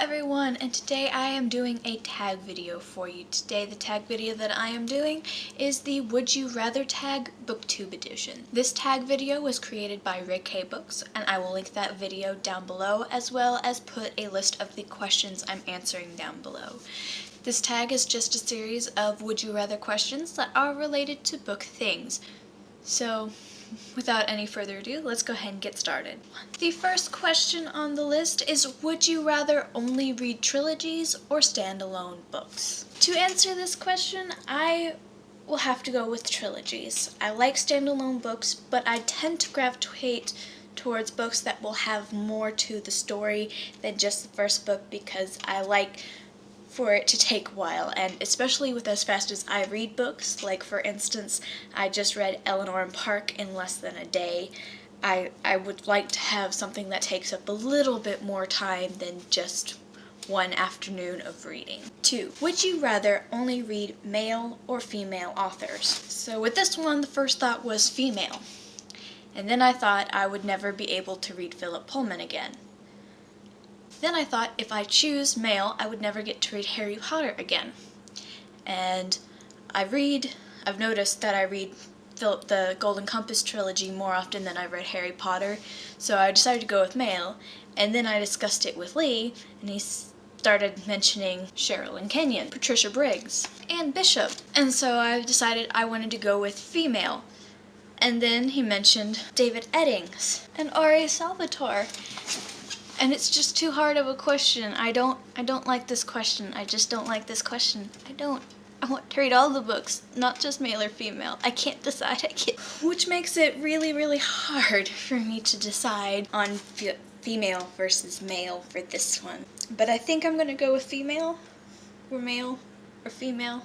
everyone, and today I am doing a tag video for you. Today the tag video that I am doing is the Would You Rather tag Booktube edition. This tag video was created by Books, and I will link that video down below, as well as put a list of the questions I'm answering down below. This tag is just a series of Would You Rather questions that are related to book things. So, without any further ado, let's go ahead and get started. The first question on the list is, would you rather only read trilogies or standalone books? To answer this question, I will have to go with trilogies. I like standalone books, but I tend to gravitate towards books that will have more to the story than just the first book, because I like for it to take a while, and especially with as fast as I read books, like for instance, I just read Eleanor and Park in less than a day. I would like to have something that takes up a little bit more time than just one afternoon of reading. 2. Would you rather only read male or female authors? So with this one, the first thought was female, and then I thought I would never be able to read Philip Pullman again. Then I thought if I choose male, I would never get to read Harry Potter again. And I've noticed that I read the Golden Compass trilogy more often than I read Harry Potter, so I decided to go with male, and then I discussed it with Lee, and he started mentioning Sherilyn Kenyon, Patricia Briggs, and Bishop, and so I decided I wanted to go with female. And then he mentioned David Eddings and R.A. Salvatore. And it's just too hard of a question. I don't like this question. I just don't like this question. I want to read all the books, not just male or female. I can't decide. Which makes it really, really hard for me to decide on female versus male for this one. But I think I'm going to go with female, or male, or female.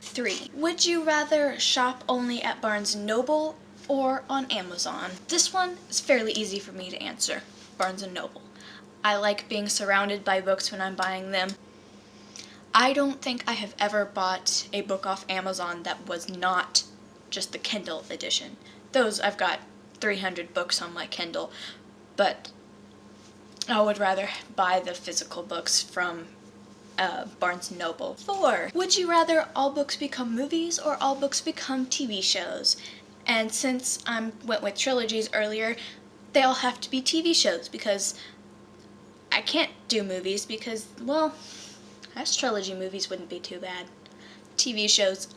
3. Would you rather shop only at Barnes & Noble or on Amazon? This one is fairly easy for me to answer. Barnes & Noble. I like being surrounded by books when I'm buying them. I don't think I have ever bought a book off Amazon that was not just the Kindle edition. Those, I've got 300 books on my Kindle, but I would rather buy the physical books from Barnes & Noble. 4. Would you rather all books become movies or all books become TV shows? And since I went with trilogies earlier, they all have to be TV shows, because I can't do movies because, well, I guess trilogy movies wouldn't be too bad. TV shows,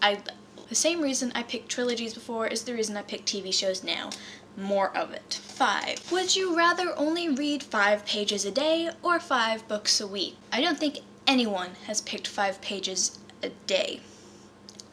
the same reason I picked trilogies before is the reason I picked TV shows now. More of it. 5. Would you rather only read 5 pages a day or 5 books a week? I don't think anyone has picked 5 pages a day.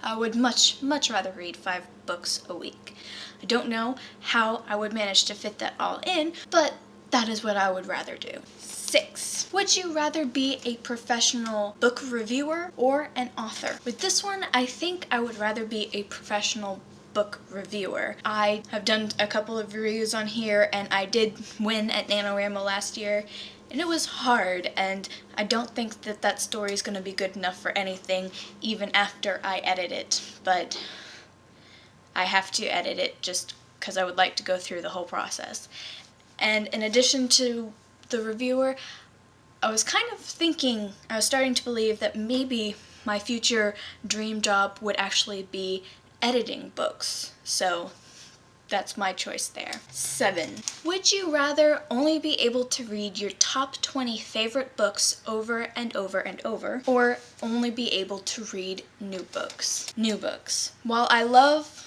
I would much rather read 5 books a week. I don't know how I would manage to fit that all in, but that is what I would rather do. 6. Would you rather be a professional book reviewer or an author? With this one, I think I would rather be a professional book reviewer. I have done a couple of reviews on here, and I did win at NaNoWriMo last year, and it was hard, and I don't think that story is going to be good enough for anything even after I edit it, but I have to edit it just because I would like to go through the whole process. And in addition to the reviewer, I was starting to believe that maybe my future dream job would actually be editing books. So that's my choice there. 7. Would you rather only be able to read your top 20 favorite books over and over and over, or only be able to read new books? New books. While I love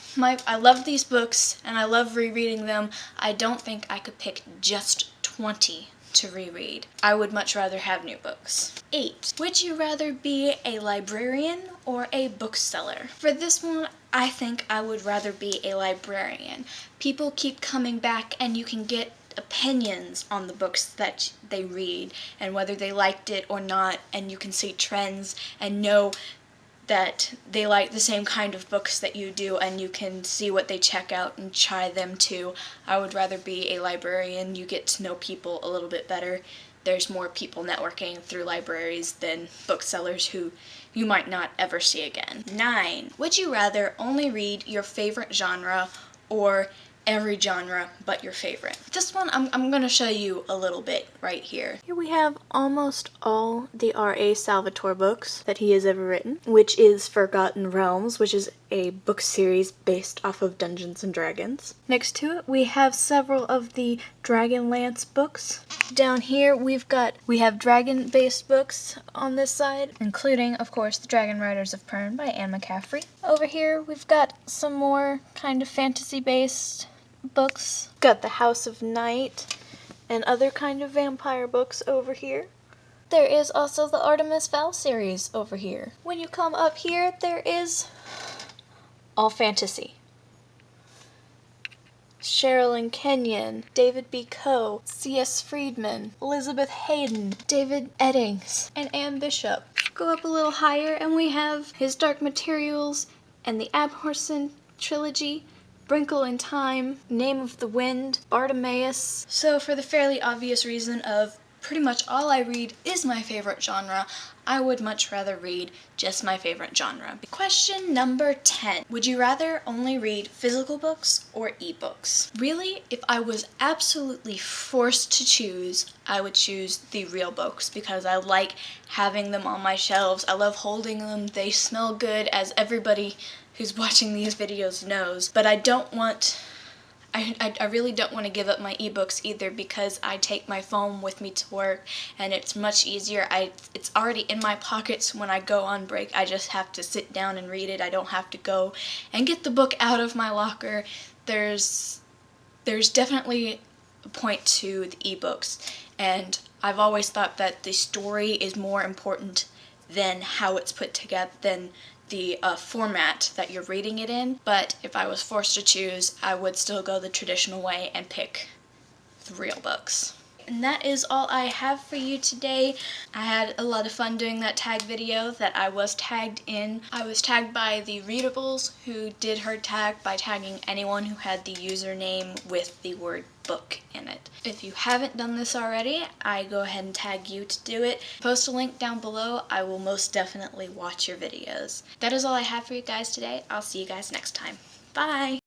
these books and I love rereading them, I don't think I could pick just 20 to reread. I would much rather have new books. 8. Would you rather be a librarian or a bookseller? For this one, I think I would rather be a librarian. People keep coming back, and you can get opinions on the books that they read and whether they liked it or not, and you can see trends and know that they like the same kind of books that you do, and you can see what they check out and try them too. I would rather be a librarian. You get to know people a little bit better. There's more people networking through libraries than booksellers who you might not ever see again. 9. Would you rather only read your favorite genre or every genre but your favorite. This one, I'm gonna show you a little bit right here. Here we have almost all the R.A. Salvatore books that he has ever written, which is Forgotten Realms, which is a book series based off of Dungeons and Dragons. Next to it, we have several of the Dragonlance books. Down here, we have dragon-based books on this side, including, of course, The Dragon Riders of Pern by Anne McCaffrey. Over here, we've got some more kind of fantasy-based books. Got The House of Night and other kind of vampire books over here. There is also the Artemis Fowl series over here. When you come up here, there is all fantasy. Sherilyn Kenyon, David B. Coe, C.S. Friedman, Elizabeth Hayden, David Eddings, and Anne Bishop. Go up a little higher and we have His Dark Materials and the Abhorsen trilogy, Brinkle in Time, Name of the Wind, Bartimaeus. So for the fairly obvious reason of pretty much all I read is my favorite genre, I would much rather read just my favorite genre. Question number 10. Would you rather only read physical books or ebooks? Really, if I was absolutely forced to choose, I would choose the real books because I like having them on my shelves. I love holding them. They smell good, as everybody who's watching these videos knows. But I really don't want to give up my ebooks either because I take my phone with me to work and it's much easier. It's already in my pockets when I go on break. I just have to sit down and read it. I don't have to go and get the book out of my locker. There's definitely a point to the ebooks, and I've always thought that the story is more important than how it's put together, than the format that you're reading it in. But if I was forced to choose, I would still go the traditional way and pick the real books. And that is all I have for you today. I had a lot of fun doing that tag video that I was tagged in. I was tagged by the Readables, who did her tag by tagging anyone who had the username with the word book in it. If you haven't done this already, I go ahead and tag you to do it. Post a link down below. I will most definitely watch your videos. That is all I have for you guys today. I'll see you guys next time. Bye!